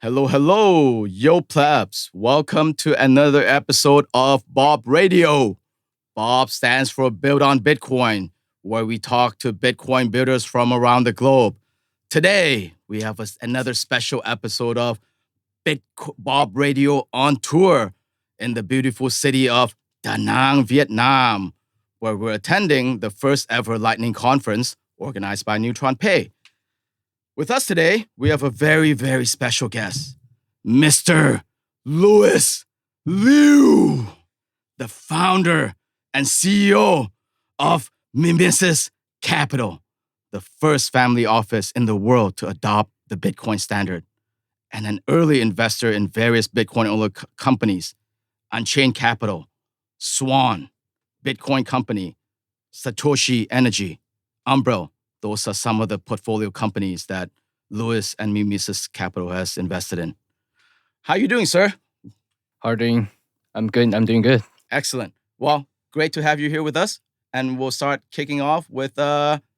Hello, hello, yo plebs. Welcome to another episode of Bob Radio. Bob stands for Build on Bitcoin, where we talk to Bitcoin builders from around the globe. Today, we have another special episode of Bob Radio on tour in the beautiful city of Da Nang, Vietnam, where we're attending the first ever Lightning Conference organized by Neutron Pay. With us today, we have a very, very special guest, Mr. Louis Liu, the founder and CEO of Mimesis Capital, the first family office in the world to adopt the Bitcoin standard, and an early investor in various Bitcoin-only companies, Unchained Capital, Swan, Bitcoin Company, Satoshi Energy, Umbrel. Those are some of the portfolio companies that Louis and Mimesis Capital has invested in. How are you doing, sir? How are you doing? I'm good. I'm doing good. Excellent. Well, great to have you here with us. And we'll start kicking off with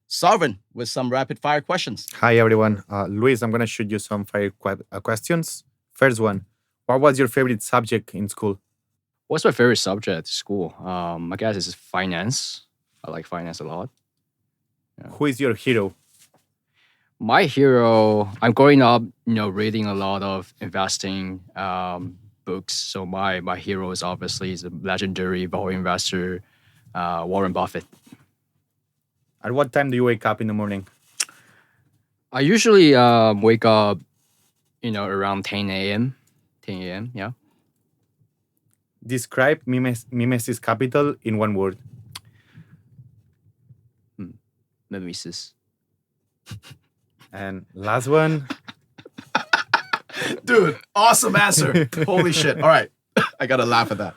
Sovereign with some rapid fire questions. Hi, everyone. Luis, I'm going to shoot you some fire questions. First one, what was your favorite subject in school? What's my favorite subject at school? I guess it's finance. I like finance a lot. Yeah. Who is your hero? My hero, I'm growing up, reading a lot of investing books. So my hero is obviously the legendary value investor, Warren Buffett. At what time do you wake up in the morning? I usually wake up, around 10 a.m. 10 a.m., yeah. Describe Mimesis Capital in one word. Mimesis. And last one. Dude, awesome answer. Holy shit. All right. I got to laugh at that.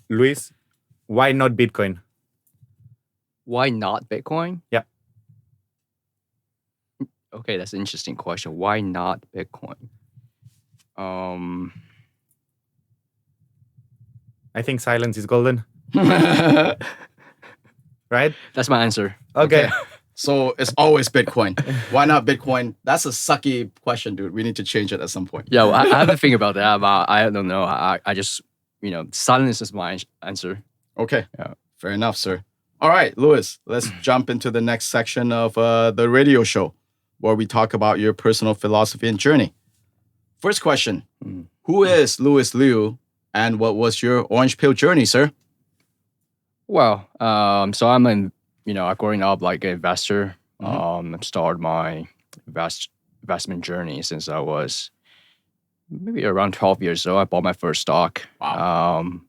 Luis, why not Bitcoin? Why not Bitcoin? Yeah. Okay, that's an interesting question. Why not Bitcoin? I think silence is golden. Right? That's my answer. Okay. So it's always Bitcoin. Why not Bitcoin? That's a sucky question, dude. We need to change it at some point. Yeah, well, I have to think about that, but I don't know. I just, silence is my answer. Okay. Yeah. Fair enough, sir. All right, Louis, let's jump into the next section of the radio show where we talk about your personal philosophy and journey. First question, Who is Louis Liu and what was your orange pill journey, sir? Well, so I'm growing up like an investor. Started my investment journey since I was maybe around 12 years old. I bought my first stock. Wow.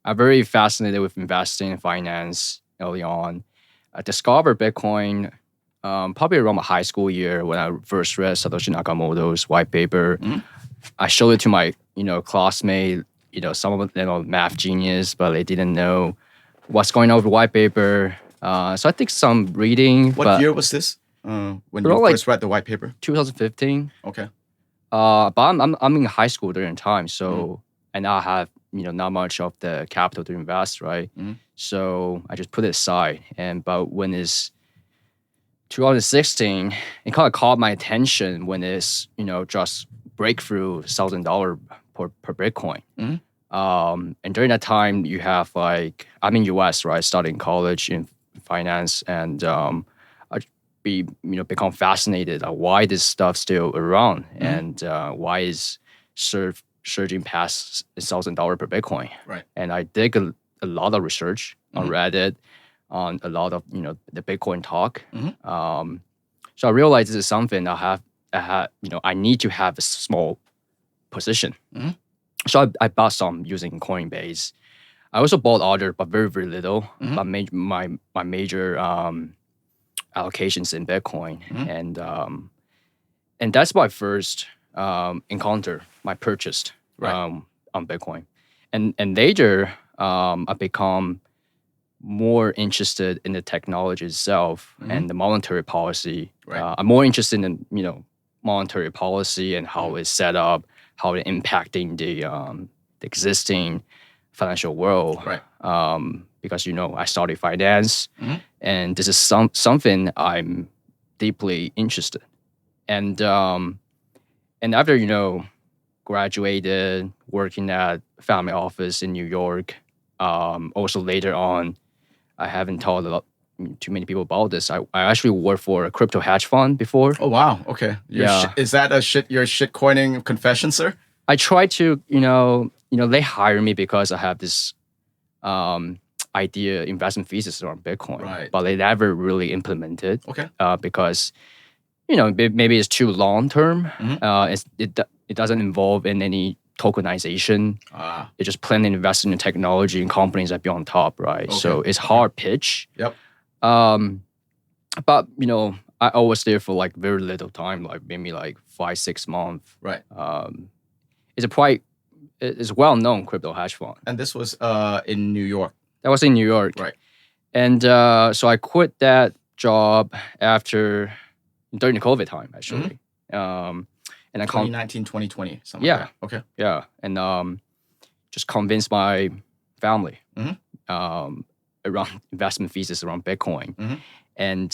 I'm very fascinated with investing in finance early on. I discovered Bitcoin probably around my high school year when I first read Satoshi Nakamoto's white paper. I showed it to my classmate. Some of them are math genius, but they didn't know what's going on with the white paper. So I think some reading. What year was this? When you first read the white paper? 2015. Okay. But I'm in high school during the time, so and I have not much of the capital to invest, right? So I just put it aside. But when it's 2016, it kind of caught my attention when it's just breakthrough $1,000 per Bitcoin. And during that time, you have I'm in US, right? Studying college in finance, and I become fascinated why this stuff still around and why is surging past $1,000 per Bitcoin. Right. And I did a lot of research on Reddit, on a lot of the Bitcoin talk. So I realized this is something I need to have a small position. So I bought some using Coinbase. I also bought other, but very, very little. But my major allocations in Bitcoin, and that's my first encounter, my purchase on Bitcoin, and later I become more interested in the technology itself and the monetary policy. I'm more interested in monetary policy and how it's set up, how it's impacting the existing financial world. Because I studied finance, and this is something I'm deeply interested. And And after, graduated, working at family office in New York, also later on, I haven't told too many people about this. I actually worked for a crypto hedge fund before. Oh wow. Okay. Is that your shit coining confession, sir? I try to, they hire me because I have this idea, investment thesis around Bitcoin, right? But they never really implemented. Okay. Because maybe it's too long term. Mm-hmm. It doesn't involve in any tokenization. It's just plain investing in technology and companies that be on top, right? Okay. So it's hard pitch. Yep. But I was there for like very little time, like maybe like 5-6 months. Right. It's a well-known crypto hedge fund. And this was in New York. That was in New York. Right. And so I quit that job during the COVID time, actually. Mm-hmm. And I 2019, 2020, something yeah. like that. Okay. Yeah. And just convinced my family around investment thesis around Bitcoin. Mm-hmm. And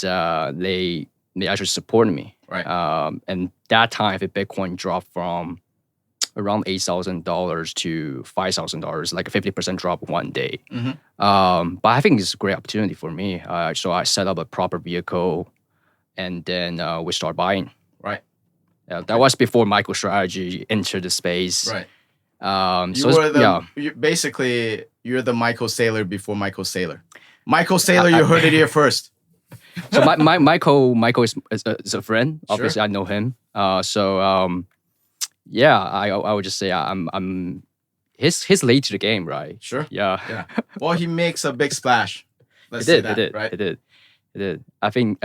they actually supported me. Right. And that time, if Bitcoin dropped from around $8,000 to $5,000, like a 50% drop one day. Mm-hmm. But I think it's a great opportunity for me. So I set up a proper vehicle, and then we start buying. Right. That was before MicroStrategy entered the space. Right. You're the Michael Saylor before Michael Saylor. Michael Saylor, you heard it here first. So Michael is a friend. Obviously, sure. I know him. I would just say he's late to the game, right? Sure. Yeah. Well, he makes a big splash. It did. I think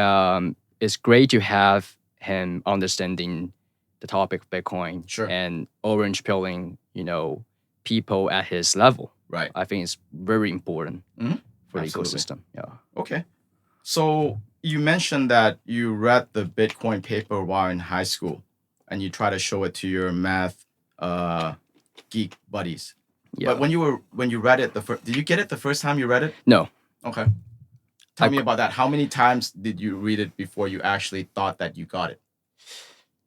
it's great to have him understanding the topic of Bitcoin. Sure. And orange pilling, people at his level. Right. I think it's very important for the ecosystem. Yeah. Okay. So you mentioned that you read the Bitcoin paper while in high school, and you try to show it to your math geek buddies. Yeah. But when you read it, did you get it the first time you read it? No. Okay. Tell me about that. How many times did you read it before you actually thought that you got it?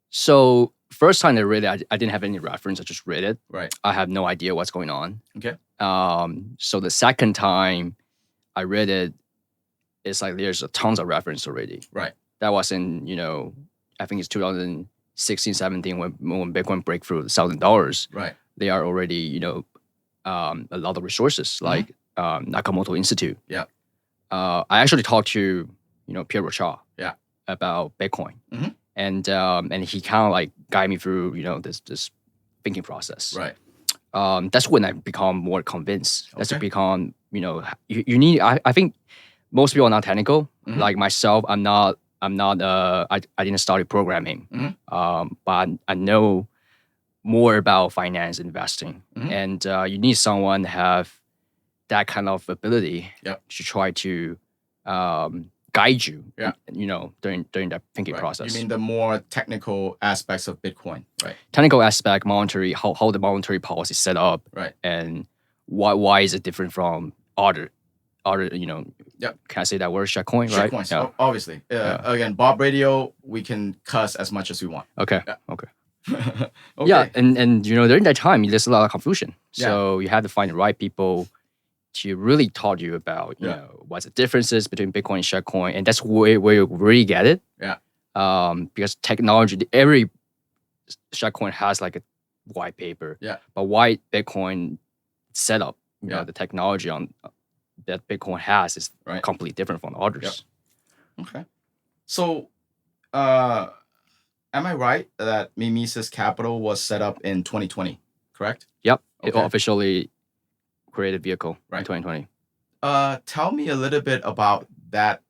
So first time I read it, I didn't have any reference. I just read it. Right. I have no idea what's going on. Okay. So the second time I read it, it's like there's tons of reference already. Right. That was in, I think it's 2016, 17 when Bitcoin break through $1,000. Right. They are already, a lot of resources like Nakamoto Institute. Yeah. I actually talked to, Pierre Rochard. Yeah. About Bitcoin. Mm-hmm. And he kind of like guided me through, this thinking process. Right. That's when I become more convinced. That's to become, you need. I think most people are not technical. Mm-hmm. Like myself, I'm not. I didn't study programming. Mm-hmm. But I know more about finance investing, and you need someone to have that kind of ability to try to guide you. Yeah. During that thinking process. You mean the more technical aspects of Bitcoin, right? Technical aspect, monetary, how the monetary policy is set up, right? And why is it different from other, Can I say that word? Shitcoin, right? Shitcoins, yeah. Obviously. Again, Bob Radio, we can cuss as much as we want. Okay. Yeah. Okay. Yeah, and during that time, there's a lot of confusion. So you have to find the right people to really taught you about, what's the differences between Bitcoin and shitcoin, and that's where you really get it. Yeah. Because technology, every shitcoin has like a white paper. Yeah. But why Bitcoin setup, the technology on that Bitcoin has is completely different from others. Yep. Okay. So, am I right that Mimesis Capital was set up in 2020? Correct. Yep. Okay. It officially created vehicle in 2020. Tell me a little bit about that,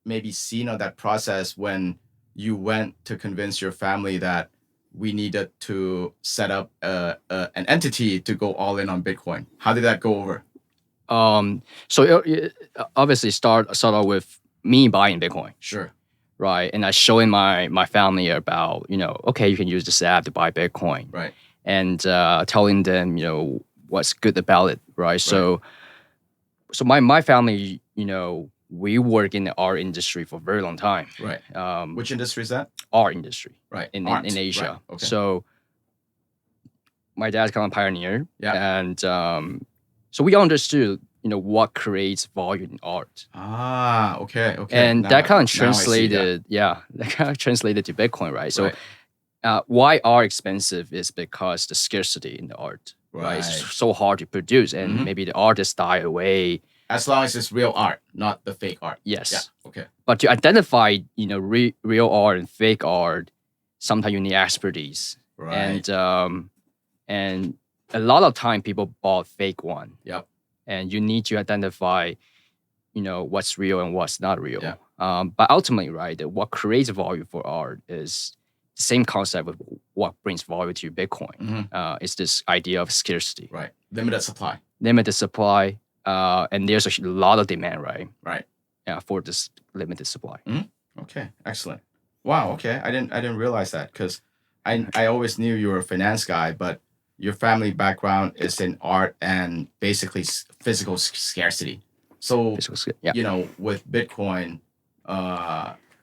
maybe scene or that process when you went to convince your family that we needed to set up an entity to go all in on Bitcoin. How did that go over? So it obviously start out with me buying Bitcoin. Sure. Right. And I showing my family about, okay, you can use this app to buy Bitcoin. Right. And telling them, what's good about it. Right. So my family, we work in the art industry for a very long time. Right. Which industry is that? Art industry. Right. In Art. Asia. Right. Okay. So my dad's kind of pioneer. Yeah. And so we understood, what creates value in art. Ah, okay. And Now that kind now of I see, translated, that kind of translated to Bitcoin, right? So Right. why art expensive is because the scarcity in the art, right? It's Right. so hard to produce, and Mhm. maybe the artists die away. As long as it's real art, not the fake art. Yes. Yeah. Okay. But to identify, real art and fake art, sometimes you need expertise. Right. And a lot of time people bought fake one. Yep. And you need to identify, what's real and what's not real. Yeah. But ultimately, right, what creates value for art is the same concept of what brings value to Bitcoin. Mhm. It's this idea of scarcity. Right. Limited supply. Limited supply, and there's a lot of demand, right? Right. For this limited supply. Okay. Excellent. Wow. Okay. I didn't realize that because I always knew you were a finance guy, but your family background is in art and basically physical scarcity. So Yeah. with Bitcoin,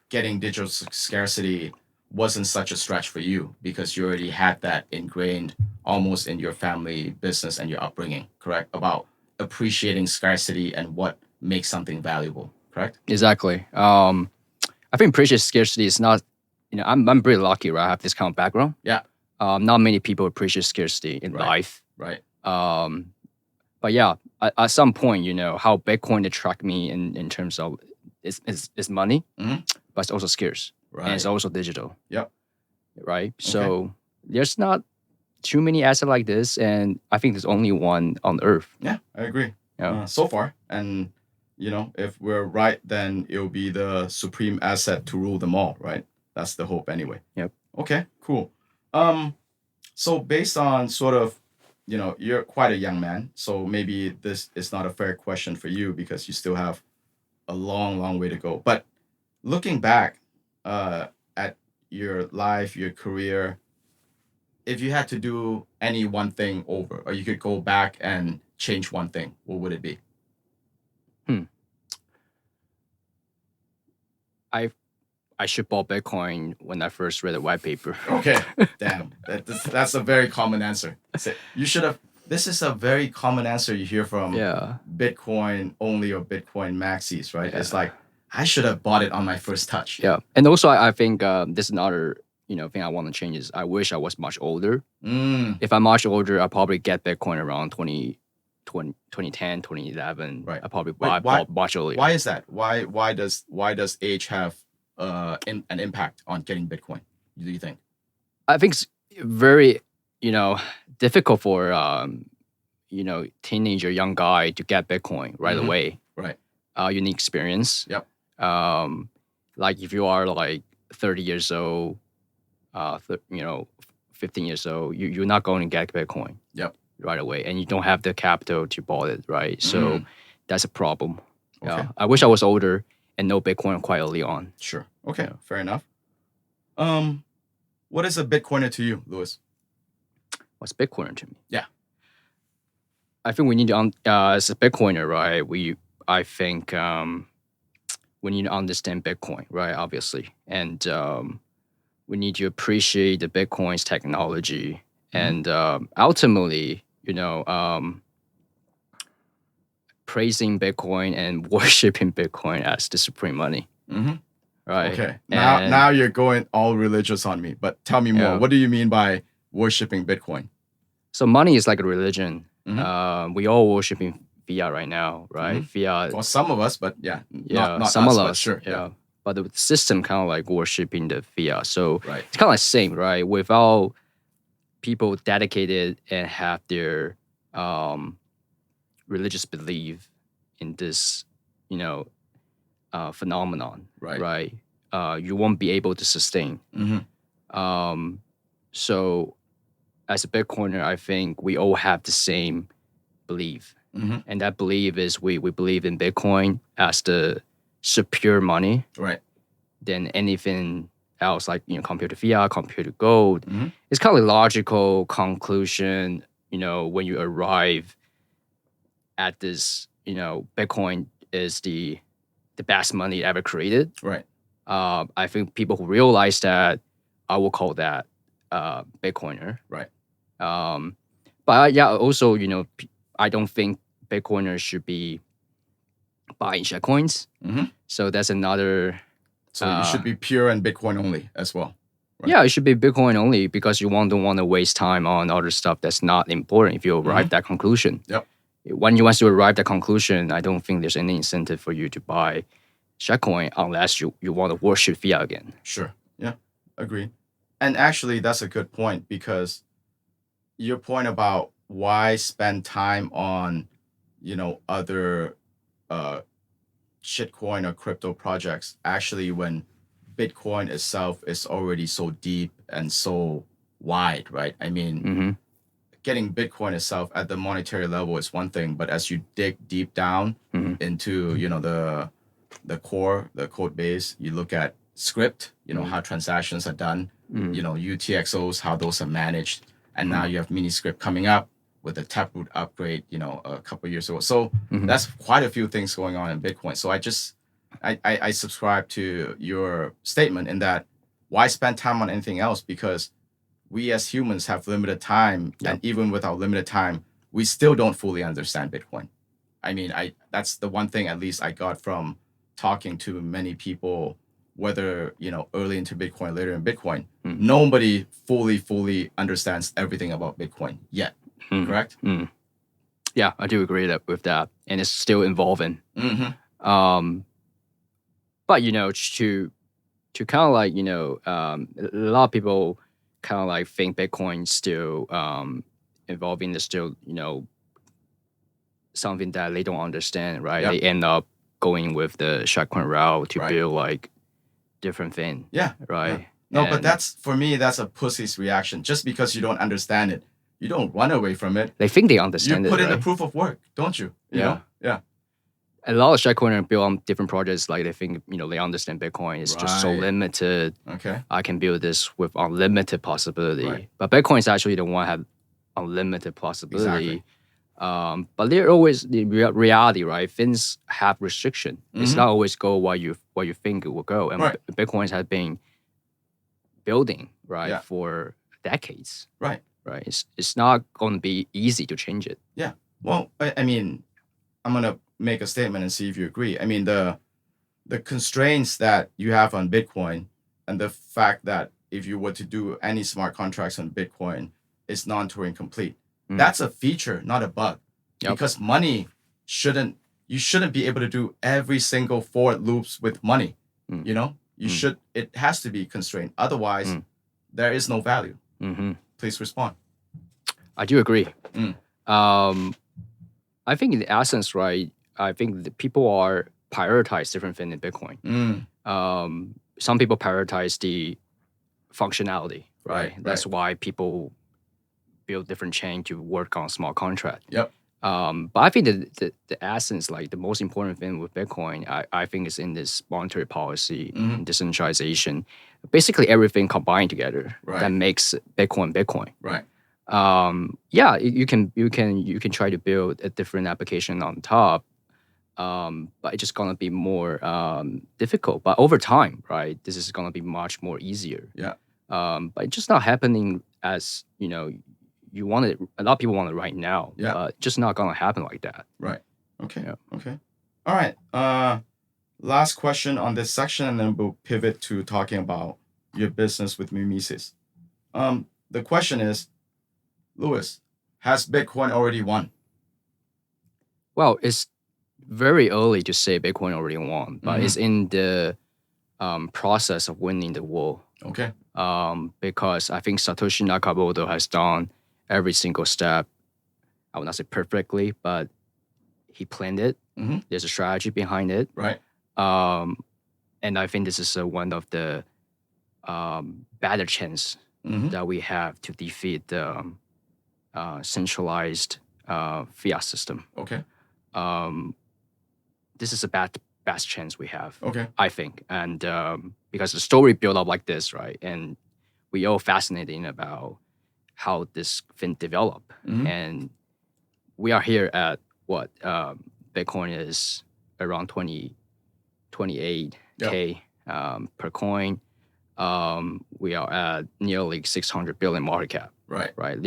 getting digital scarcity wasn't such a stretch for you because you already had that ingrained almost in your family business and your upbringing, correct? About appreciating scarcity and what makes something valuable, correct? Exactly. I think precious scarcity is not, I'm pretty lucky, right? I have this kind of background. Yeah. Not many people appreciate scarcity in life. Right. But yeah, at some point, how Bitcoin attract me in terms of is money, Mhm. but it's also scarce. Right. And it's also digital. Yep. Right. So there's not too many assets like this, and I think there's only one on Earth. Yeah, I agree. Yeah. So far, and if we're right, then it'll be the supreme asset to rule them all, right? That's the hope, anyway. Yep. Okay, cool. So based on sort of, you're quite a young man, so maybe this is not a fair question for you because you still have a long, long way to go. But looking back at your life, your career, if you had to do any one thing over, or you could go back and change one thing, what would it be? I should bought Bitcoin when I first read the white paper. Okay, damn, that's a very common answer. You should have. This is a very common answer you hear from Bitcoin only or Bitcoin maxis, right? Yeah. It's like I should have bought it on my first touch. Yeah, and also I think this is another thing I want to change is I wish I was much older. If I'm much older, I'll probably get Bitcoin around 2010, 2011. Right. I probably bought much earlier. Why is that? Why does age have an impact on getting Bitcoin? Do you think? I think it's very difficult for teenager young guy to get Bitcoin right away. Right. You need experience. Yep. Like if you are like 30 years old, 15 years old, you're not going to get Bitcoin. Yep. Right away, and you don't have the capital to buy it, right? So that's a problem. Okay. I wish I was older and know Bitcoin quite early on. Sure. Okay. Fair enough. What is a Bitcoiner to you, Louis? What's Bitcoiner to me? Yeah. I think we need to as a Bitcoiner, right? I think we need to understand Bitcoin, right? Obviously, and we need to appreciate the Bitcoin's technology, and ultimately, praising Bitcoin and worshiping Bitcoin as the supreme money. Right. Okay. Now you're going all religious on me, but tell me more. Yeah. What do you mean by worshiping Bitcoin? So money is like a religion. We all worshiping fiat right now, right? Fiat. Well, some of us, but not some us, of but us. sure. Yeah. But the system kind of like worshiping the fiat. So Right. it's kind of like same, right? Without people dedicated and have their religious belief in this, phenomenon, Right. You won't be able to sustain. So as a Bitcoiner, I think we all have the same belief. And that belief is we believe in Bitcoin as the superior money Right. than anything else, like compared to fiat, compared to gold. Mhm. It's kind of a logical conclusion, when you arrive at this, Bitcoin is the the best money ever created. Right. I think people who realize that, I will call that Bitcoiner. Right. But yeah, also, I don't think Bitcoiners should be buying shitcoins. Mm-hmm. So that's another. So you should be pure and Bitcoin only as well. Right. Yeah, it should be Bitcoin only because you don't want to waste time on other stuff that's not important if you arrive that conclusion. Yep. When you want to arrive that conclusion, I don't think there's any incentive for you to buy shitcoin unless you want to worship fiat again. Sure. Yeah. Agreed. And actually, that's a good point because your point about why spend time on, other shitcoin or crypto projects, actually, when Bitcoin itself is already so deep and so wide, right? I mean, getting Bitcoin itself at the monetary level is one thing, but as you dig deep down into, the core, the code base, you look at script, how transactions are done, UTXOs, how those are managed. And now you have Miniscript coming up with the Taproot upgrade, a couple of years ago. So that's quite a few things going on in Bitcoin. So I subscribe to your statement in that why spend time on anything else? Because we as humans have limited time. Yep. And even with our limited time, we still don't fully understand Bitcoin. I mean, that's the one thing at least I got from talking to many people, whether, early into Bitcoin, later in Bitcoin. Nobody fully understands everything about Bitcoin yet. Correct? Yeah, I do agree with that. And it's still evolving. But, to kind of like, a lot of people kind of like think Bitcoin still evolving is still, something that they don't understand, right? Yep. They end up going with the shitcoin route to build like different thing. Yeah. Right. Yeah. No, but for me, that's a pussy's reaction. Just because you don't understand it, you don't run away from it. They think they understand it. You put in the proof of work, don't you? You know? Yeah. A lot of shitcoiners build on different projects, like they think, they understand Bitcoin. It's just so limited. Okay. I can build this with unlimited possibility. Right. But Bitcoin is actually the one that have unlimited possibility. Exactly. But there always the reality, right? Things have restriction. It's not always go what you think it will go. And Bitcoin has been building for decades. Right. It's not going to be easy to change it. Yeah. Well, I mean, I'm gonna make a statement and see if you agree. I mean, the constraints that you have on Bitcoin and the fact that if you were to do any smart contracts on Bitcoin, it's non-Turing complete. That's a feature, not a bug. Yep. Because money you shouldn't be able to do every single forward loops with money. It has to be constrained. Otherwise, there is no value. Please respond. I do agree. I think in the essence, right, I think the people are prioritize different things in Bitcoin. Some people prioritize the functionality, right? That's why people build different chain to work on smart contract. Yep. But I think the essence, like the most important thing with Bitcoin, I think is in this monetary policy and decentralization. Basically everything combined together that makes Bitcoin. Right. You can try to build a different application on top, but it's just gonna be more difficult. But over time, right, this is gonna be much more easier. Yeah. But it's just not happening as you want it. A lot of people want it right now. Yeah. But just not gonna happen like that. Right. Okay. Yeah. Okay. All right. Last question on this section, and then we'll pivot to talking about your business with Mimesis. The question is, Louis, has Bitcoin already won? Well, it's very early to say Bitcoin already won, but it's in the process of winning the war. Okay. Because I think Satoshi Nakamoto has done every single step. I would not say perfectly, but he planned it. There's a strategy behind it. Right. And I think this is one of the better chance that we have to defeat the centralized fiat system. Okay. This is a best chance we have. Okay. I think, and because the story built up like this, right, and we all fascinating about how this thing developed, and we are here at what Bitcoin is around 28K per coin. We are at nearly 600 billion market cap. Right. Right.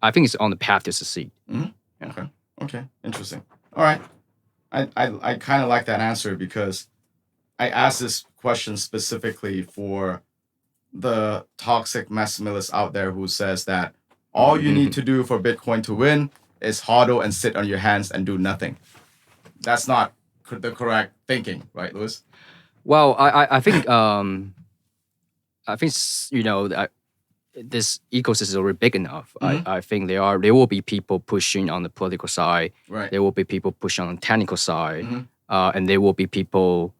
I think it's on the path to succeed. Mhm. Yeah. Okay. Interesting. All right. I kind of like that answer because I asked this question specifically for the toxic maximalist out there who says that all you need to do for Bitcoin to win is hodl and sit on your hands and do nothing. That's not the correct thinking, right, Louis? Well, I think this ecosystem is already big enough. I think there will be people pushing on the political side. Right. There will be people pushing on the technical side, Mhm. and there will be people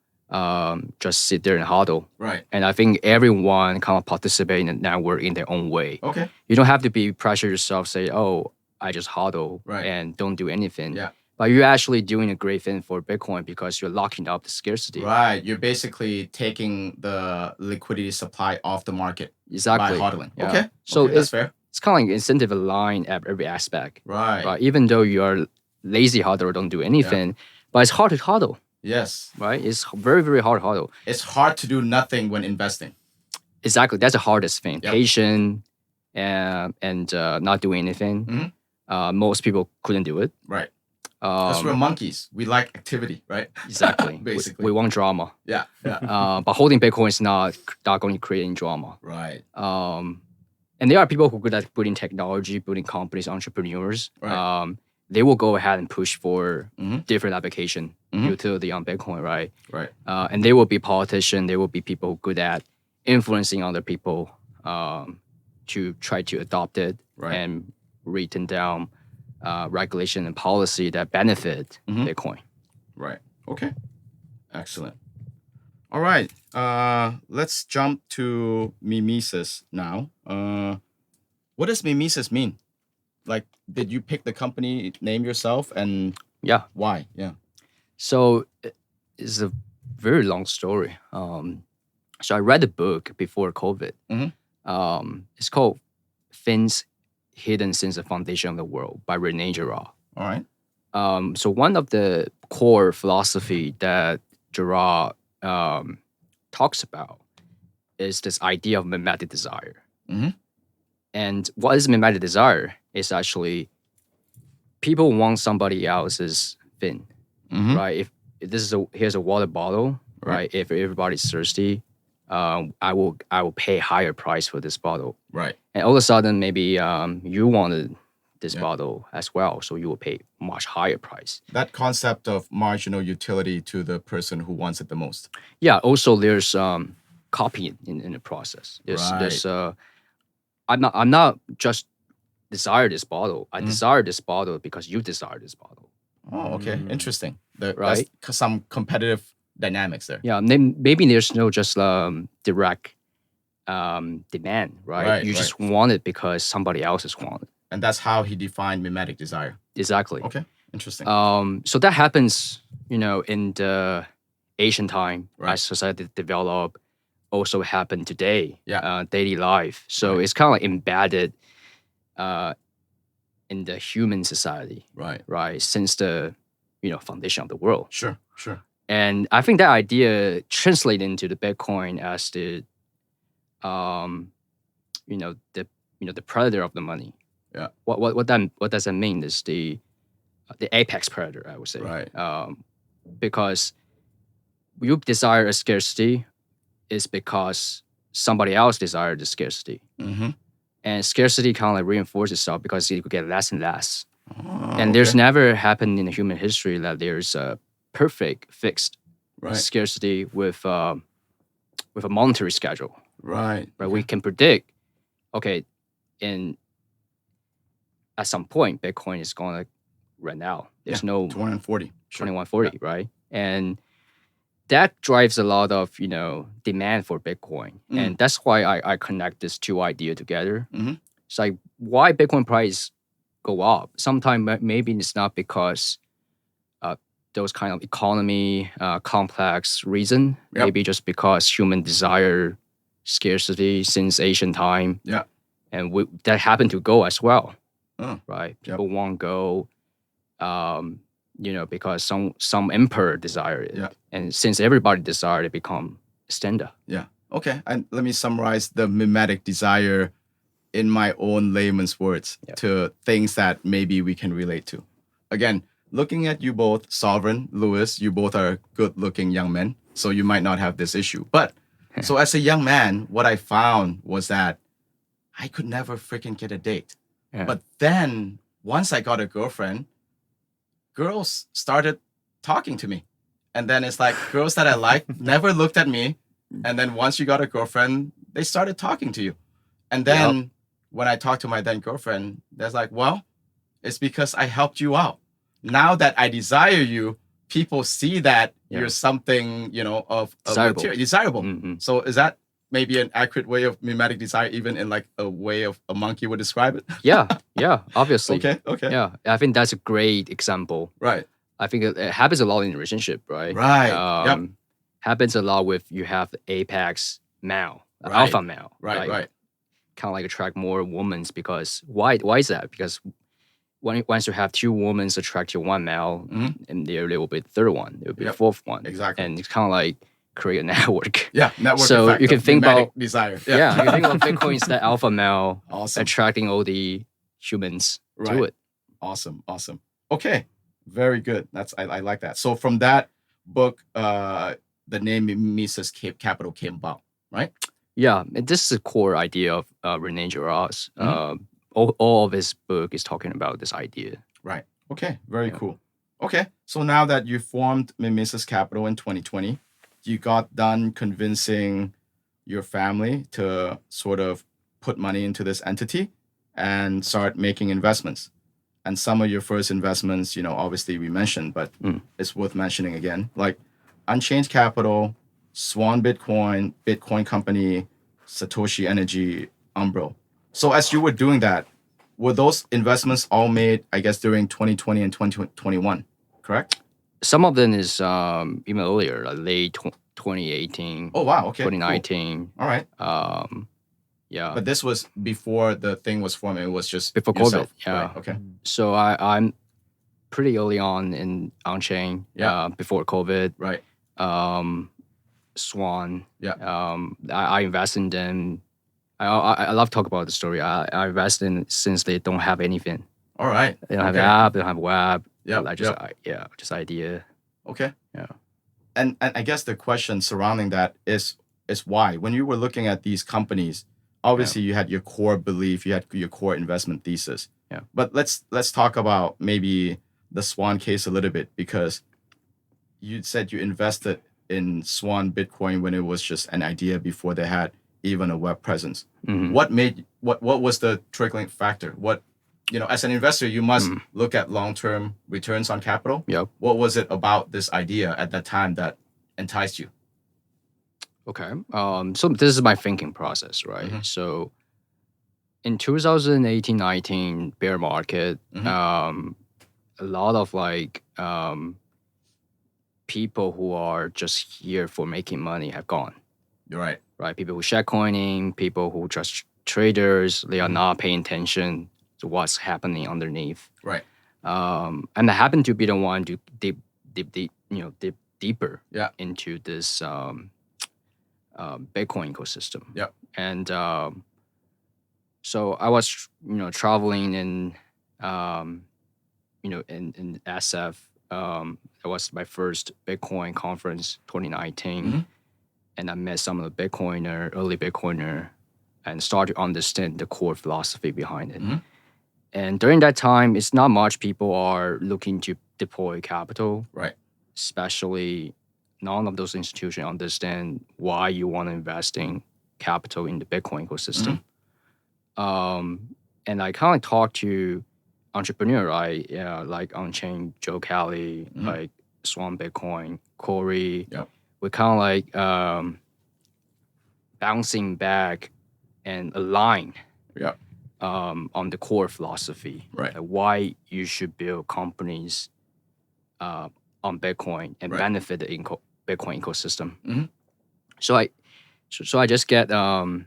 just sit there and hodl. Right. And I think everyone kind of participate in the network in their own way. Okay. You don't have to be pressure yourself, say, oh, I just hodl Right. and don't do anything. Yeah. But you're actually doing a great thing for Bitcoin because you're locking up the scarcity. Right. You're basically taking the liquidity supply off the market Exactly. by hodling. Yeah. Okay. So that's fair. It's kind of like incentive aligned at every aspect. Right. Right. Even though you are lazy hodler or don't do anything, but it's hard to hodl. Yes. Right. It's very, very hard to hodl. It's hard to do nothing when investing. Exactly. That's the hardest thing. Yep. Patient and not doing anything. Most people couldn't do it. Right. Because we're monkeys. We like activity, right? Exactly. Basically. We want drama. Yeah. Yeah. But holding Bitcoin is not going to create any drama. Right. And there are people who are good at building technology, building companies, entrepreneurs. Right. They will go ahead and push for Mhm. different application utility on Bitcoin, right? Right. And they will be politicians. They will be people good at influencing other people to try to adopt it Right. and written down regulation and policy that benefit Bitcoin. Right. Okay. Excellent. All right. Let's jump to Mimesis now. What does Mimesis mean? Like, did you pick the company name yourself, and Yeah. why? Yeah. So it's a very long story. So I read a book before COVID. It's called Things Hidden Since the Foundation of the World by Rene Girard. All right. So one of the core philosophy that Girard talks about is this idea of mimetic desire. And what is mimetic desire? It's actually people want somebody else's thing, right? If here's a water bottle, right? If everybody's thirsty, I will pay higher price for this bottle. Right. And all of a sudden, maybe you wanted this bottle as well, so you will pay much higher price. That concept of marginal utility to the person who wants it the most. Yeah. Also, there's copying in the process. There's I'm not just desire this bottle. I desire this bottle because you desire this bottle. Oh, okay. Interesting. Right. That's some competitive dynamics there. Yeah. Maybe there's no just direct demand, right? You just want it because somebody else is want it. And that's how he defined mimetic desire. Exactly. Okay. Interesting. So that happens, in the Asian time as society develop. Also happen today, daily life. So it's kind of like embedded in the human society, right? Since the foundation of the world. Sure. And I think that idea translated into the Bitcoin as the the predator of the money. Yeah. What does that mean? Is the apex predator, I would say. Right. Because you desire a scarcity is because somebody else desired the scarcity. And scarcity kind of like reinforces itself because it could get less and less. And there's never happened in human history that there's a perfect fixed scarcity with a monetary schedule. Right. We can predict, at some point, Bitcoin is going to run out. There's no 2140. Sure. 2140, right? And that drives a lot of demand for Bitcoin, and that's why I connect these two ideas together. It's like why Bitcoin price go up. Sometimes maybe it's not because those kind of economy complex reason. Maybe just because human desire scarcity since ancient time. Yeah, and that happened to go as well. Oh. Right? People want gold. because some emperor desired it. Yeah. And since everybody desired it, become standard. Yeah. Okay. And let me summarize the mimetic desire in my own layman's words to things that maybe we can relate to. Again, looking at you both, Sovereign, Louis, you both are good-looking young men, so you might not have this issue. But so as a young man, what I found was that I could never freaking get a date. Yeah. But then once I got a girlfriend, girls started talking to me. And then it's like girls that I liked never looked at me. And then once you got a girlfriend, they started talking to you. And then when I talked to my then girlfriend, there's like, well, it's because I helped you out. Now that I desire you, people see that you're something, of Desirable. Desirable. Mm-hmm. So is that maybe an accurate way of mimetic desire, even in like a way of a monkey would describe it? Yeah, obviously. Okay. Yeah, I think that's a great example. Right. I think it happens a lot in relationship, right? Right. Happens a lot with you have the apex male, Right. alpha male. Right. Kind of like attract more women because why is that? Because once you have two women attract to one male, and there will be the third one, there will be the fourth one. Exactly. And it's kind of like create a network. Yeah, network So effect you can of think mimetic about desire. Yeah, you think about Bitcoin is the alpha male Awesome. attracting all the humans to Right. it. Awesome. Okay, very good. I like that. So from that book, the name Mimesis Capital came about, right? Yeah, and this is a core idea of Rene Girard's. All of his book is talking about this idea. Right. Okay, very cool. Okay, so now that you formed Mimesis Capital in 2020, you got done convincing your family to sort of put money into this entity and start making investments. And some of your first investments, obviously we mentioned, but it's worth mentioning again, like Unchained Capital, Swan Bitcoin, Bitcoin Company, Satoshi Energy, Umbro. So as you were doing that, were those investments all made, I guess, during 2020 and 2021, correct? Some of them is even earlier, like late 2018. Oh, wow. Okay. 2019. Cool. All right. Yeah. But this was before the thing was formed. It was just Before yourself. COVID. Yeah. Right. Okay. So I'm pretty early on in on-chain. Yeah. Before COVID. Right. Swan. Yeah. I invest in them. I love to talk about the story. I invest in since they don't have anything. All right. They don't have app. They don't have web. Yeah. Just idea. Okay. Yeah. And I guess the question surrounding that is why? When you were looking at these companies, obviously you had your core belief, you had your core investment thesis. Yeah. But let's talk about maybe the Swan case a little bit, because you said you invested in Swan Bitcoin when it was just an idea before they had even a web presence. Mm-hmm. What was the triggering factor? What, as an investor, you must look at long-term returns on capital. Yep. What was it about this idea at that time that enticed you? Okay. So this is my thinking process, right? Mm-hmm. So in 2018-19 bear market, a lot of people who are just here for making money have gone. You're right. Right. People who share coining, people who just traders, they are not paying attention to what's happening underneath. Right. And I happen to be the one to dip deeper into this Bitcoin ecosystem. Yeah. And so I was, traveling in SF. That was my first Bitcoin conference, 2019. And I met some of the early Bitcoiner, and started to understand the core philosophy behind it. And during that time, it's not much people are looking to deploy capital. Right. Especially none of those institutions understand why you want to invest in capital in the Bitcoin ecosystem. And I kind of talked to entrepreneur, right? Yeah, like on-chain Joe Kelly, like Swan Bitcoin, Corey. Yep. We're kind of like bouncing back and align on the core philosophy. Right. Why you should build companies on Bitcoin and benefit the Bitcoin ecosystem. So I just get I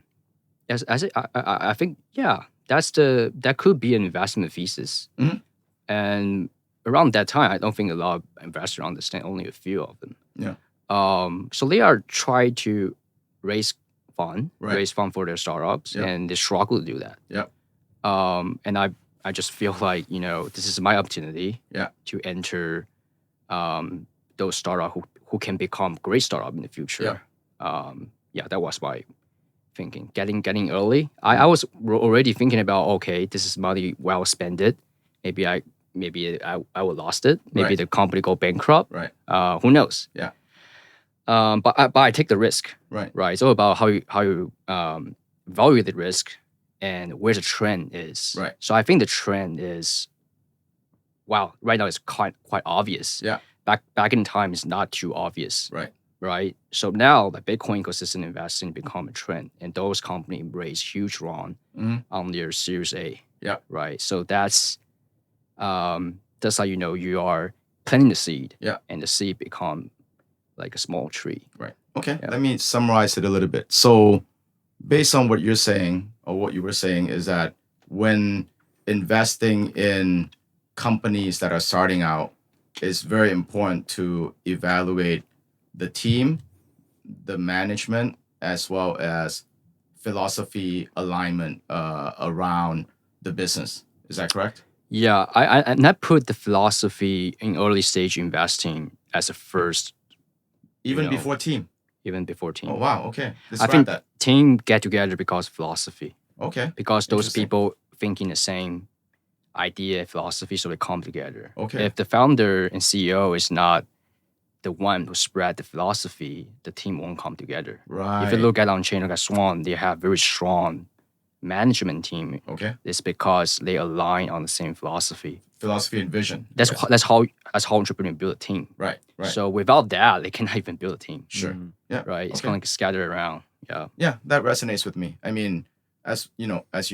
think that could be an investment thesis. And around that time, I don't think a lot of investors understand. Only a few of them. Yeah. So they are trying to raise fund for their startups, Yep. and they struggle to do that. Yep. And I just feel like this is my opportunity. Yeah. To enter those startups who can become great startup in the future. That was my thinking. Getting early. I was already thinking about, okay, this is money well spent. Maybe I will lost it. Maybe Right. the company go bankrupt. Right. Who knows? Yeah. But I take the risk. Right. Right. It's all about how you value the risk and where the trend is. Right. So I think the trend is, right now it's quite obvious. Yeah. Back in time, it's not too obvious. Right. Right. So now the Bitcoin ecosystem investing become a trend, and those companies raise huge round on their Series A. Yeah. Right. So that's how you are planting the seed. Yeah. And the seed become like a small tree. Right. Okay. Yeah. Let me summarize it a little bit. So, based on what you're saying, or what you were saying, is that when investing in companies that are starting out, it's very important to evaluate the team, the management, as well as philosophy alignment around the business. Is that correct? Yeah, I not put the philosophy in early stage investing as a first, Even before team. even before team. Oh wow. Okay. I Describe think that. team get together because of philosophy. Okay. Because those Interesting. people thinking the same idea, philosophy, so they come together. Okay. If the founder and CEO is not the one who spread the philosophy, the team won't come together. Right. If you look at on chain like Swan, they have very strong management team. Okay. It's because they align on the same philosophy. Philosophy and vision. That's Yes. that's how entrepreneurs build a team. Right. Right. So without that, they cannot even build a team. Sure. Yeah. Right. It's Okay. kind of like scattered around. Yeah. Yeah, that resonates with me. I mean, as you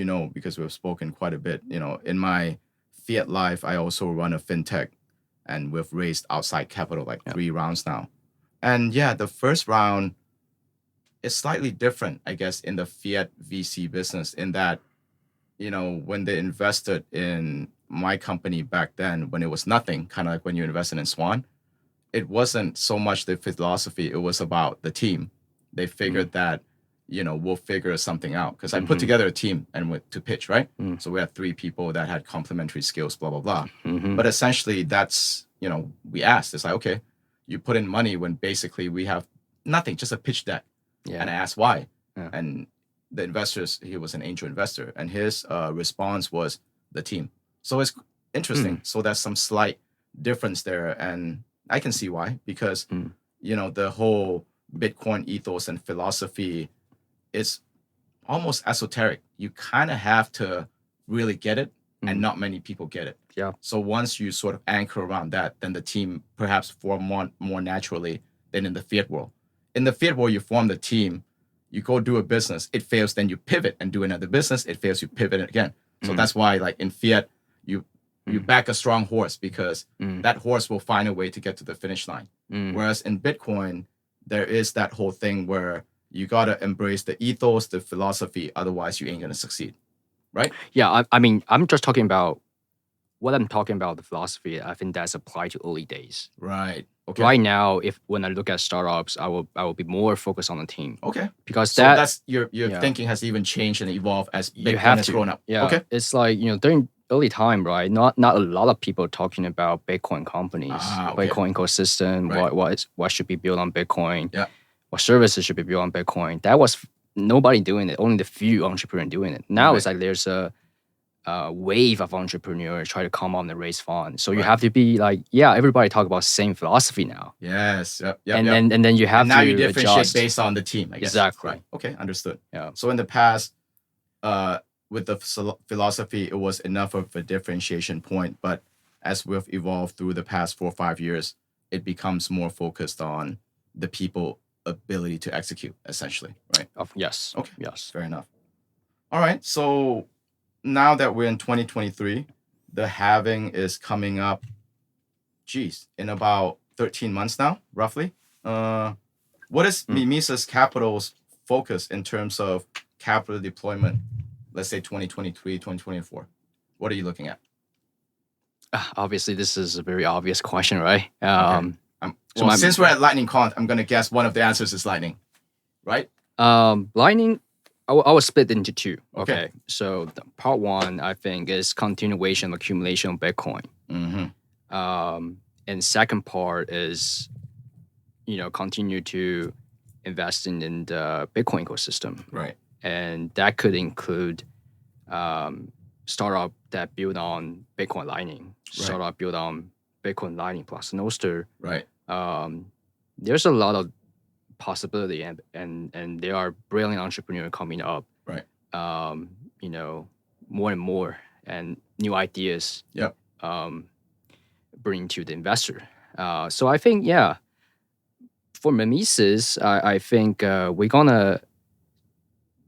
know, because we've spoken quite a bit, in my fiat life, I also run a fintech, and we've raised outside capital like 3 rounds now. And yeah, the first round is slightly different, I guess, in the fiat VC business, in that, when they invested in my company back then, when it was nothing, kind of like when you invested in Swan, it wasn't so much the philosophy, it was about the team. They figured that, we'll figure something out. Because I put together a team and went to pitch, right? So we had 3 people that had complementary skills, blah, blah, blah. But essentially, that's, we asked, it's like, okay, you put in money when basically we have nothing, just a pitch deck. Yeah. And I asked why. Yeah. And the investors, he was an angel investor, and his response was the team. So it's interesting. So there's some slight difference there. And I can see why, because, the whole Bitcoin ethos and philosophy is almost esoteric. You kind of have to really get it, and not many people get it. Yeah. So once you sort of anchor around that, then the team perhaps form more naturally than in the fiat world. In the fiat world, you form the team, you go do a business, it fails, then you pivot and do another business, it fails, you pivot it again. So that's why, like in fiat, you back a strong horse, because that horse will find a way to get to the finish line. Whereas in Bitcoin, there is that whole thing where you got to embrace the ethos, the philosophy, otherwise you ain't going to succeed. Right? Yeah. I mean, I'm just talking about what I'm talking about, the philosophy. I think that's applied to early days. Right. Okay. Right now, when I look at startups, I will be more focused on the team. Okay. Because so that's your thinking has even changed and evolved as Bitcoin has grown up. Yeah. Okay. It's like, during early time, right? Not a lot of people talking about Bitcoin companies, Okay. Bitcoin ecosystem, Right. what should be built on Bitcoin, Yeah. what services should be built on Bitcoin. That was nobody doing it, only the few entrepreneurs doing it. Now it's like there's a wave of entrepreneurs try to come on and raise funds. So you have to be like, everybody talk about same philosophy now. Yes. Yep. And then you have and now to you differentiate adjust based on the team, I guess. Exactly. Right. Okay, understood. Yeah. So in the past, with the philosophy, it was enough of a differentiation point. But as we've evolved through the past 4 or 5 years, it becomes more focused on the people ability to execute, essentially, right? Yes. Okay. Yes. Fair enough. All right. So now that we're in 2023, the halving is coming up, in about 13 months now, roughly. What is Mimesis Capital's focus in terms of capital deployment, let's say 2023, 2024? What are you looking at? Obviously, this is a very obvious question, right? So since we're at Lightning Conf, I'm gonna guess one of the answers is Lightning, right? Lightning, I will split into two. Okay. So part one, I think, is continuation of accumulation of Bitcoin. And second part is, continue to invest in the Bitcoin ecosystem. Right. And that could include startup that build on Bitcoin Lightning, startup build on Bitcoin Lightning plus Nostr. Right. There's a lot of possibility, and there are brilliant entrepreneurs coming up. Right. More and more, and new ideas. Yep. Bring to the investor. So I think, yeah, for Mimesis, I think we're gonna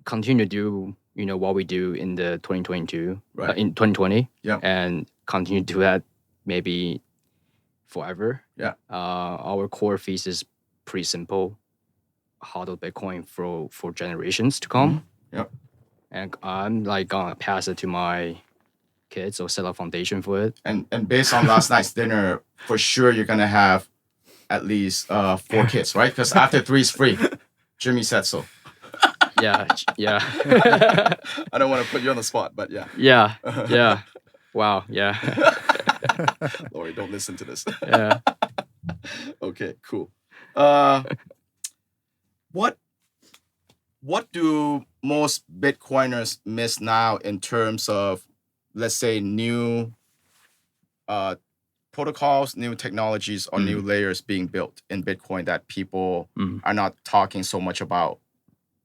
continue to do what we do in the 2022, in 2020, and continue to do that maybe forever. Yeah. Our core thesis is pretty simple: hodl Bitcoin for generations to come. Yep. And I'm gonna pass it to my kids or set a foundation for it. And based on last night's dinner, for sure you're gonna have at least 4 kids, right? Because after 3 is free. Jimmy said so. Yeah. I don't want to put you on the spot, but yeah. Yeah. Wow. Yeah. Lori, don't listen to this. Yeah. Okay, cool. What do most Bitcoiners miss now in terms of, let's say, new protocols, new technologies, or new layers being built in Bitcoin that people are not talking so much about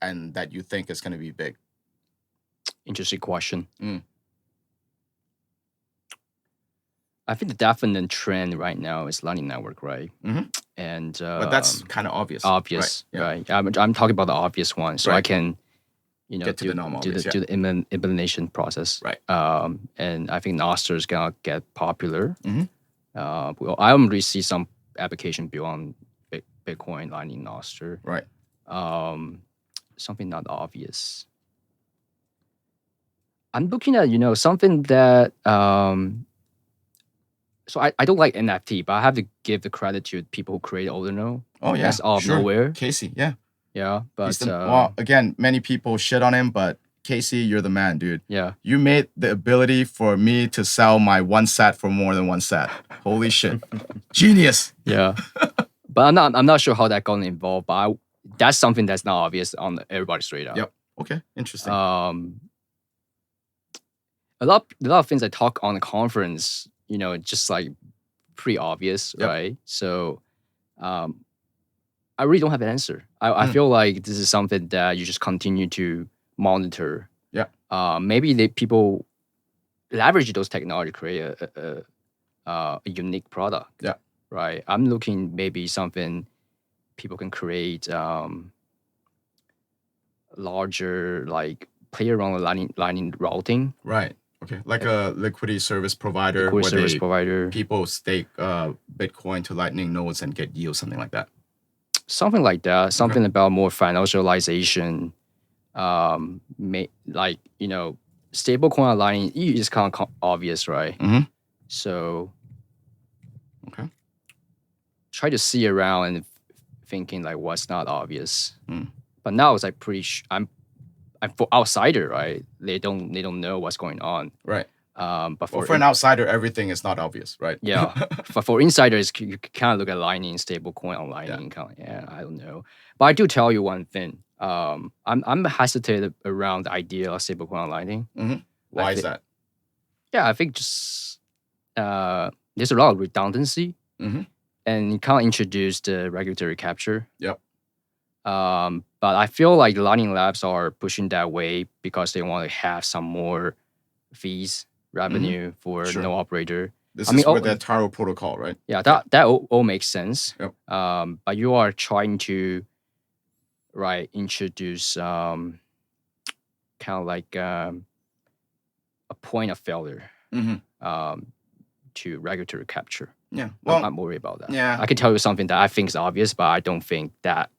and that you think is going to be big? Interesting question. I think the definite trend right now is Lightning Network, right? And but that's kind of obvious. Right? I'm talking about the obvious one, so I can, get to the normal do the implementation process. Right. And I think Nostr is gonna get popular. Well, I already see some application built on Bitcoin Lightning Nostr. Right. Something not obvious. I'm looking at something that so I don't like NFT, but I have to give the credit to people who create Ordinal. Oh yeah, that's out of nowhere. Casey, yeah. Yeah, but well, again, many people shit on him, but Casey, you're the man, dude. Yeah. You made the ability for me to sell my 1 sat for more than 1 sat. Holy shit. Genius. Yeah. But I'm not sure how that got involved, but that's something that's not obvious on everybody's radar. Yep. Okay. Interesting. A lot of things I talk on the conference, just pretty obvious, right? So I really don't have an answer. I feel like this is something that you just continue to monitor. Yeah. Maybe people leverage those technology to create a unique product. Yeah. Right. I'm looking maybe something people can create larger, play around with lightning routing. Right. Okay. Like a liquidity service provider people stake Bitcoin to Lightning nodes and get yield, something like that. Something like that. Something about more financialization. Stablecoin on Lightning is kind of obvious, right? So try to see around and thinking what's not obvious. But now it's I'm for outsider, right? They don't know what's going on. Right. But for an outsider, everything is not obvious, right? Yeah. But for insiders, you kind of look at Lightning, stablecoin on Lightning. I don't know. But I do tell you one thing. I'm hesitated around the idea of stablecoin on Lightning. Why is that? Yeah, I think just there's a lot of redundancy, and you can't introduce the regulatory capture. Yep. But I feel like the Lightning Labs are pushing that way because they want to have some more fees, revenue for no operator. This is for the Taro protocol, right? Yeah, that all makes sense. Yep. But you are trying to introduce kind of like a point of failure to regulatory capture. Yeah. Well, I'm worried about that. Yeah. I can tell you something that I think is obvious, but I don't think that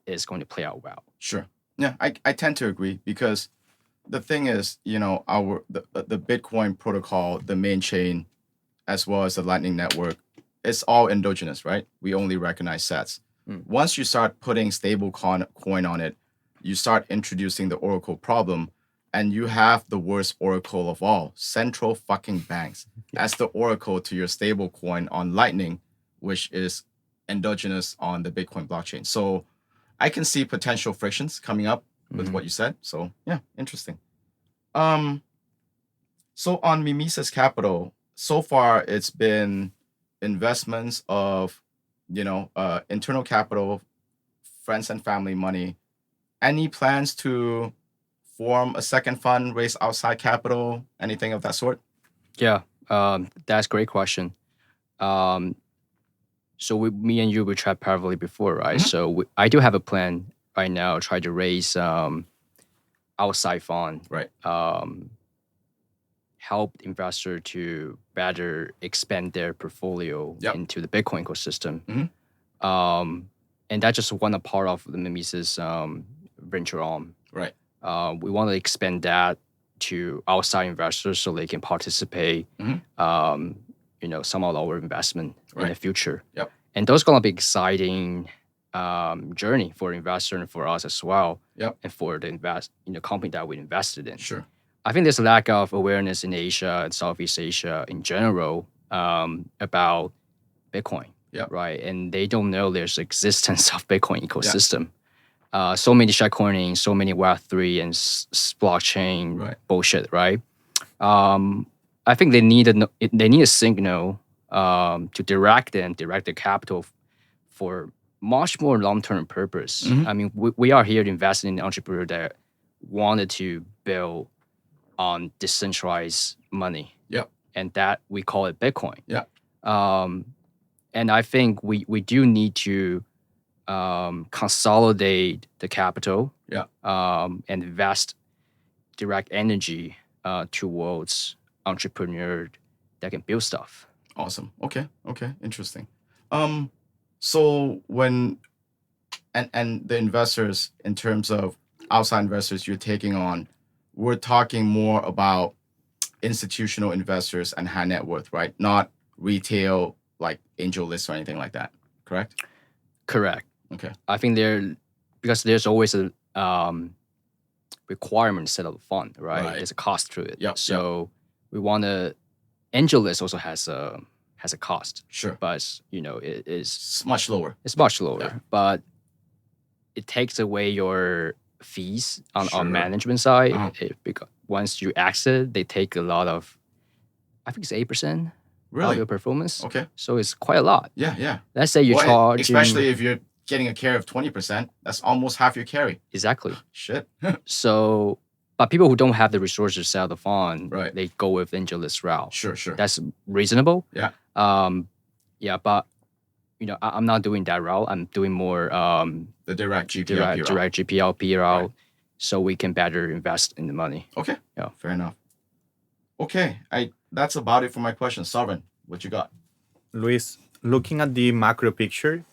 is going to play out well. Sure. Yeah, I tend to agree because the thing is, the Bitcoin protocol, the main chain, as well as the Lightning Network, it's all endogenous, right? We only recognize sats. Once you start putting stable coin on it, you start introducing the Oracle problem, and you have the worst Oracle of all, central fucking banks, as the Oracle to your stable coin on Lightning, which is endogenous on the Bitcoin blockchain. So I can see potential frictions coming up with what you said. So yeah, interesting. So on Mimesis Capital, so far it's been investments of, internal capital, friends and family money. Any plans to form a second fund, raise outside capital, anything of that sort? Yeah, that's a great question. So me and you, we tried privately before, right? So I do have a plan right now, try to raise outside fund, Right. Help investor to better expand their portfolio into the Bitcoin ecosystem. And that's just one part of the Mimesis venture arm. Right. We want to expand that to outside investors so they can participate, some of our investment in the future. Yep. And those going to be exciting journey for investor and for us as well. Yep. And for the company that we invested in. Sure. I think there's a lack of awareness in Asia and Southeast Asia in general about Bitcoin. Yep. Right. And they don't know there's existence of Bitcoin ecosystem. So many shitcoining, so many Web3 and blockchain bullshit, right? I think they need a signal to direct the capital for much more long-term purpose. I mean, we are here to invest in an entrepreneur that wanted to build on decentralized money. Yep. And that we call it Bitcoin. Yeah. And I think we do need to consolidate the capital and invest direct energy towards entrepreneur that can build stuff. Awesome. Okay. Interesting. So when and the investors, in terms of outside investors you're taking on, we're talking more about institutional investors and high net worth, right? Not retail like angel lists or anything like that. Correct? Correct. Okay. I think because there's always a requirement to set up a fund, right? There's a cost to it. Yep. So we want to. Angel list also has a cost. Sure. But It's much lower. It's much lower, but it takes away your fees on management side. Because once you exit, they take a lot of. I think it's 8%. Really? Of your performance. Okay. So it's quite a lot. Yeah. Let's say you charge. Especially if you're getting a carry of 20%, that's almost half your carry. Exactly. Shit. So, but people who don't have the resources to sell the fund, Right. they go with AngelList route. Sure. That's reasonable. Yeah. But I'm not doing that route. I'm doing more The direct GPLP route. direct GPLP route, so we can better invest in the money. Okay. Yeah. Fair enough. Okay. That's about it for my question. Sovereign, what you got? Luis, looking at the macro picture,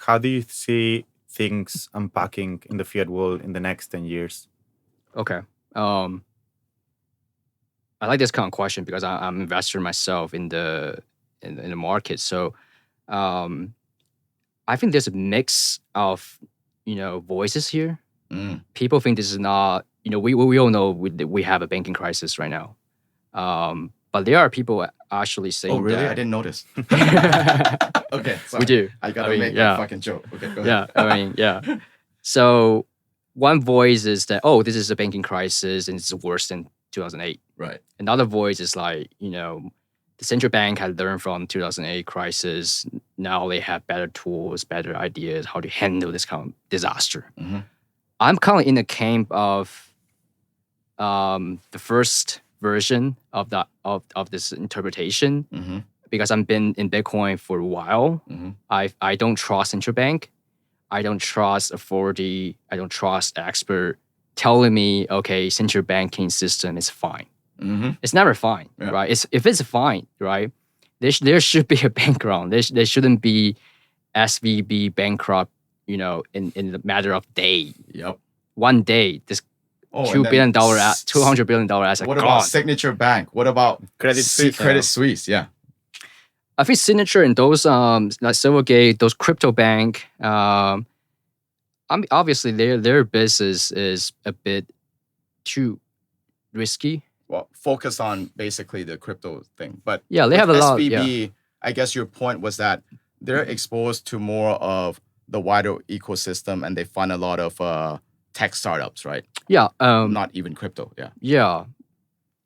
how do you see things unpacking in the fiat world in the next 10 years? Okay. I like this kind of question because I'm an investor myself in the market. So I think there's a mix of voices here. People think this is not we all know we have a banking crisis right now. But there are people actually saying, "Oh, really? that, I didn't notice." Okay, sorry. We do. I gotta make that fucking joke. Okay, go ahead. Yeah. So one voice is that, this is a banking crisis and it's worse than 2008. Right. Another voice is like, the central bank had learned from 2008 crisis. Now they have better tools, better ideas how to handle this kind of disaster. I'm kind of in the camp of the first version of that of this interpretation because I've been in Bitcoin for a while. I don't trust central bank. I don't trust authority. I don't trust expert telling me, okay, central banking system is fine. It's never fine, right? If it's fine, right? There should be a background. There shouldn't be SVB bankrupt, in the matter of day. Yep. One day, this $200 billion asset What gone. about Signature Bank? What about Credit Suisse? Credit Suisse, yeah. I think Signature and those like Silvergate, those crypto bank, obviously their business is a bit too risky. Well, focus on basically the crypto thing. But yeah, they have a lot. SVB, I guess your point was that they're exposed to more of the wider ecosystem and they fund a lot of tech startups, right? Yeah. Not even crypto. Yeah. Yeah.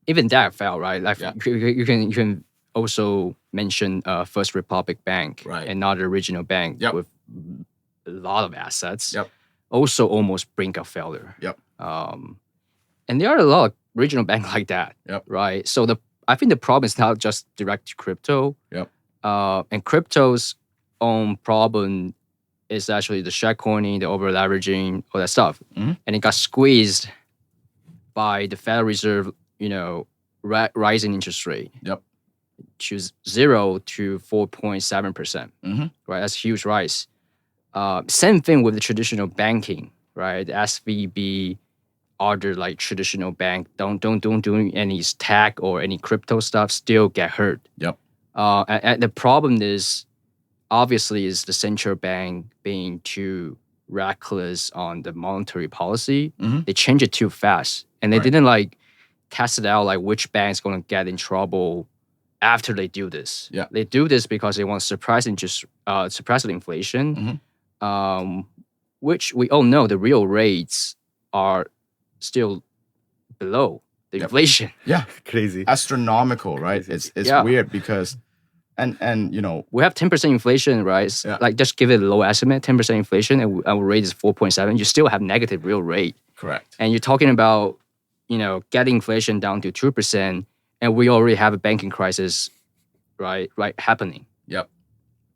Even that fell, right? Like Yeah. you can also mention First Republic Bank, Right. another regional bank Yep. with a lot of assets. Yep. Also almost brink of failure. Yep. And there are a lot of regional banks like that. Yep. Right. So I think the problem is not just direct to crypto. Yep. And crypto's own problem is actually the shitcoining, the over leveraging, all that stuff. Mhm. And it got squeezed by the Federal Reserve, rising interest rate. Yep. To 0 to 4.7%. Mhm. Right. That's a huge rise. Same thing with the traditional banking, right? The SVB, other like traditional bank don't do any tech or any crypto stuff, still get hurt. Yep. And the problem is obviously is the central bank being too reckless on the monetary policy. Mhm. They change it too fast, and they Right. didn't like test it out like which bank's going to get in trouble after they do this. Yeah. They do this because they want to suppress the inflation, which we all know the real rates are still below the Yep. inflation. Yeah. Crazy. Astronomical, right? It's Yeah. weird because and We have 10% inflation, right? Yeah. Like just give it a low estimate, 10% inflation, and our rate is 4.7. You still have negative real rate, correct. and you're talking about getting inflation down to 2%, and we already have a banking crisis, right happening. Yep.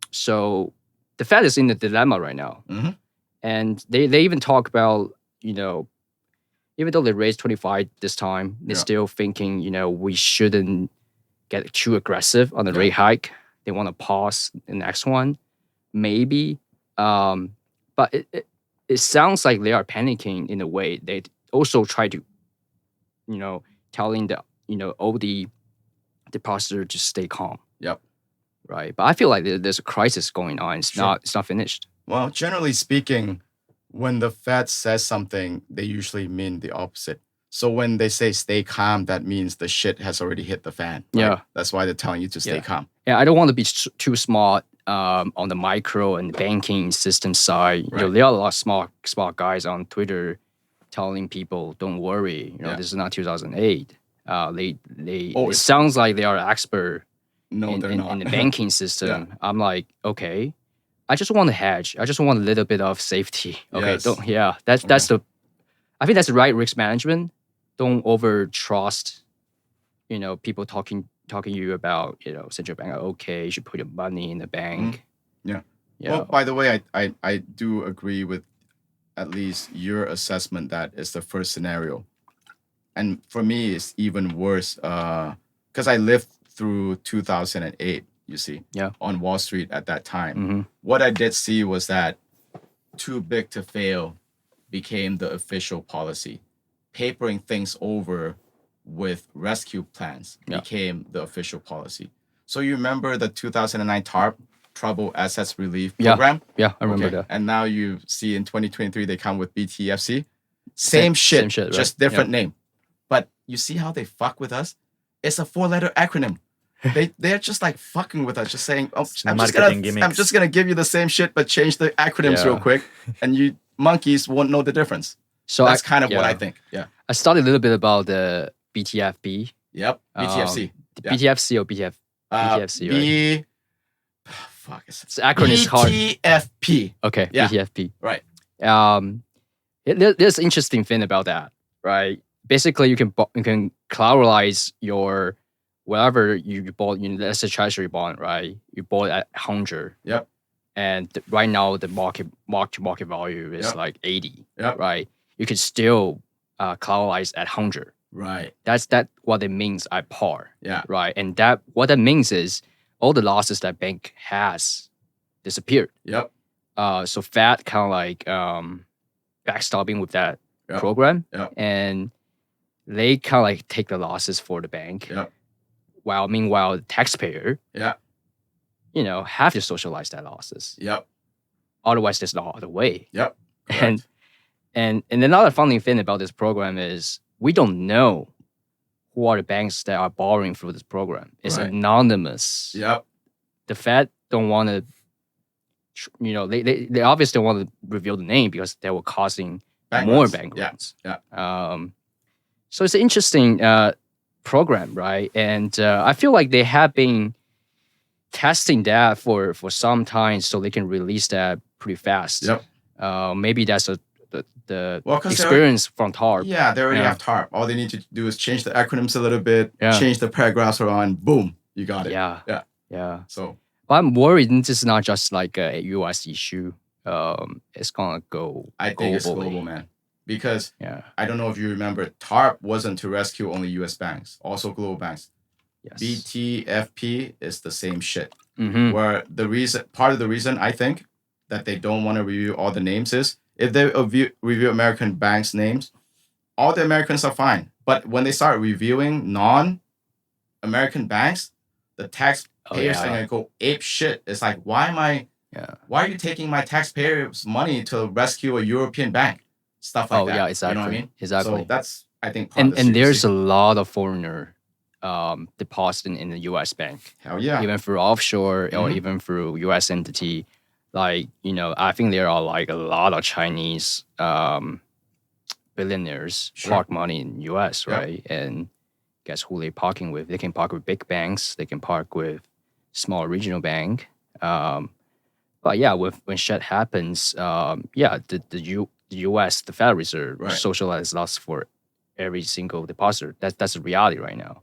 So the Fed is in a dilemma right now, Mhm. and they even talk about even though they raised 25 this time, they're Yeah. still thinking we shouldn't get too aggressive on the Yeah. rate hike. They want to pause the next one, maybe. But it sounds like they are panicking in a way. They also try to, telling all the depositor to stay calm. Yep. Right. But I feel like there's a crisis going on. It's Sure. not finished. Well, generally speaking, when the Fed says something, they usually mean the opposite. So when they say stay calm, that means the shit has already hit the fan. Right? Yeah. That's why they're telling you to stay Yeah. calm. Yeah, I don't want to be too smart on the micro and banking system side. Right. There are a lot of smart guys on Twitter telling people, "Don't worry, Yeah. this is not 2008." It it's- sounds like they are expert No, they're not. in the banking system. Yeah. I'm like, okay, I just want to hedge. I just want a little bit of safety. Okay, Yes. that's I think that's the right risk management. Don't over trust, people talking to you about, central bank. Okay, you should put your money in the bank. Yeah. Yeah. Well, by the way, I do agree with at least your assessment that it's the first scenario. And for me, it's even worse because I lived through 2008, you see, Yeah. on Wall Street at that time. hmm What I did see was that too big to fail became the official policy. Papering things over with rescue plans Yeah. became the official policy. So you remember the 2009 TARP, Troubled Assets Relief Yeah. Program? Yeah, I remember Okay. that. And now you see in 2023, they come with BTFC. Same shit, right? just different name. But you see how they fuck with us? It's a 4-letter acronym. They're just like fucking with us, just saying, "Oh, I'm Marketing just gonna give you the same shit, but change the acronyms Yeah. real quick, and you monkeys won't know the difference." So That's kind of what yeah. I think. Yeah. I studied a little bit about the BTFP. Yep. BTFC. The Yeah. BTFC or BTF? BTFC, right? Fuck. It's The acronym is hard. BTFP. Okay, Yeah. BTFP. Right. There's an interesting thing about that, right? Basically, you can collateralize your whatever you bought. Let's say treasury bond, right? You bought at 100. Yep. And right now the mark-to-market value is Yep. like 80. Yep. Right. You can still collateralize at 100. Right. That's what it means at par. Yeah. Right. And what that means is all the losses that bank has disappeared. Yep. So Fed kind of like backstopping with that Yep. program, Yep. and they kind of like take the losses for the bank. Yep. Meanwhile, the taxpayer Yeah. have to socialize that losses. Yep. Otherwise, there's no other way. Yep. And another funny thing about this program is we don't know who are the banks that are borrowing through this program. It's anonymous. Yep. The Fed don't want to, they obviously don't want to reveal the name because they were causing more bank runs. Yeah. So it's an interesting program, right? And I feel like they have been testing that for some time so they can release that pretty fast. Yep. Maybe that's the experience from TARP. Yeah, they already have TARP. All they need to do is change the acronyms a little bit, change the paragraphs around, boom, you got it. Yeah. So, but I'm worried this is not just like a US issue. It's gonna go I think globally. it's global, man. Because I don't know if you remember, TARP wasn't to rescue only US banks, also global banks. Yes. BTFP is the same shit. Mm-hmm. Where part of the reason I think that they don't want to review all the names is if they review American banks' names, all the Americans are fine. But when they start reviewing non-American banks, the taxpayers are gonna go ape shit. It's like, why are you taking my taxpayers' money to rescue a European bank? Stuff like that. Yeah, exactly. You know what I mean? Exactly. So that's, I think, part of the and there's CBC. a lot of foreigner depositing in the US bank. Hell yeah. Even through offshore or Mhm. even through US entity. Like, I think there are like a lot of Chinese billionaires park money in US, right? And guess who they parking with? They can park with big banks. They can park with small regional bank. But yeah, when shit happens, the US, the Federal Reserve, socialize loss for every single depositor. That's the reality right now.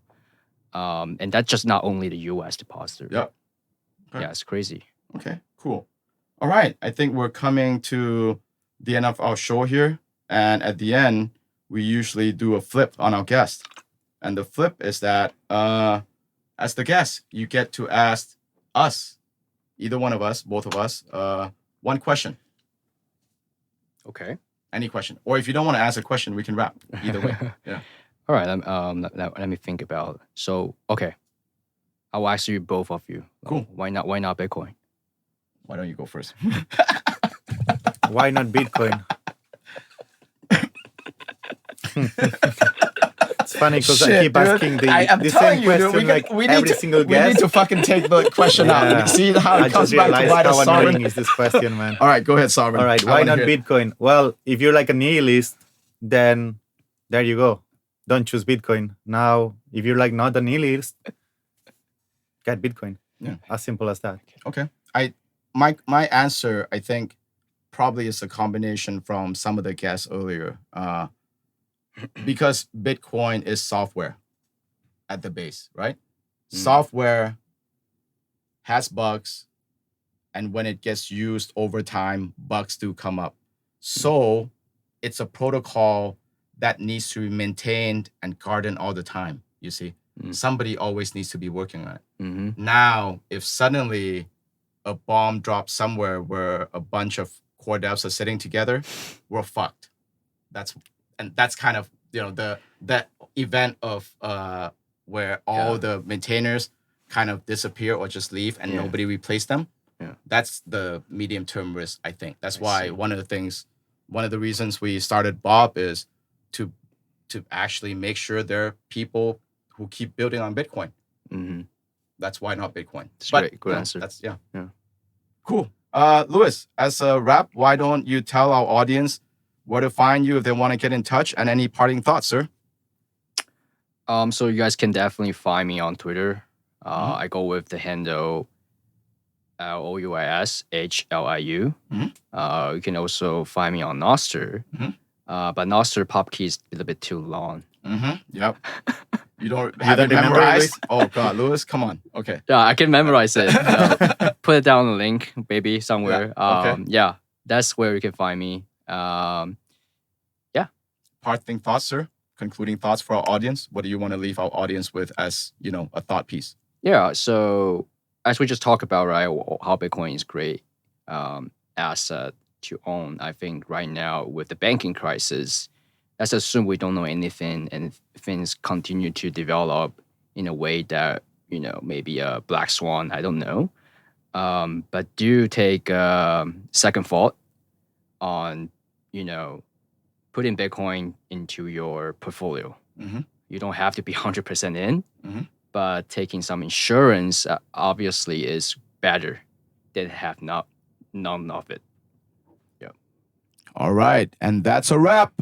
And that's just not only the US depositor. Yep. Okay. Yeah, it's crazy. Okay, cool. All right. I think we're coming to the end of our show here. And at the end, we usually do a flip on our guest. And the flip is that as the guest, you get to ask us, either one of us, both of us, one question. Okay. Any question. Or if you don't want to ask a question, we can wrap. Either way. Yeah. All right. Let me think about. So, okay. I will ask you, both of you. Cool. Why not Bitcoin? Why don't you go first? Why not Bitcoin? It's funny because I keep asking the same question every single guest. We need to fucking take the question out. See how it comes back to why the how sovereign annoying is this question, man. All right, go ahead, Sovereign. All right, why not Bitcoin? Well, if you're like a nihilist, then there you go. Don't choose Bitcoin. Now, if you're like not a nihilist, get Bitcoin. Yeah. As simple as that. Okay. My answer, I think, probably is a combination from some of the guests earlier. Because Bitcoin is software at the base, right? Software has bugs, and when it gets used over time, bugs do come up. So it's a protocol that needs to be maintained and guarded all the time, you see? Somebody always needs to be working on it. Mm-hmm. Now, if suddenly a bomb drops somewhere where a bunch of core devs are sitting together, we're fucked. That's kind of that event of where all the maintainers kind of disappear or just leave and nobody replace them. Yeah. That's the medium term risk, I think. That's why one of the reasons we started Bob is to actually make sure there are people who keep building on Bitcoin. Mm-hmm. That's why not Bitcoin. That's great. Good answer. That's cool. Louis, as a wrap, why don't you tell our audience where to find you if they want to get in touch, and any parting thoughts, sir? So you guys can definitely find me on Twitter. I go with the handle LOUISHLIU. You can also find me on Nostr. But Nostr pop key is a little bit too long. Yep. You don't have it memorized? Oh God, Louis, come on. Okay. Yeah, I can memorize it. Put it down the link, maybe somewhere. Okay. That's where you can find me. Parting thoughts, sir. Concluding thoughts for our audience. What do you want to leave our audience with as a thought piece? Yeah. So as we just talked about, right, how Bitcoin is great asset to own. I think right now with the banking crisis, let's assume we don't know anything and things continue to develop in a way that maybe a black swan. I don't know. but do take second thought on, putting Bitcoin into your portfolio. Mhm. You don't have to be 100% in, Mhm. but taking some insurance obviously is better than have none of it. All right. And that's a wrap.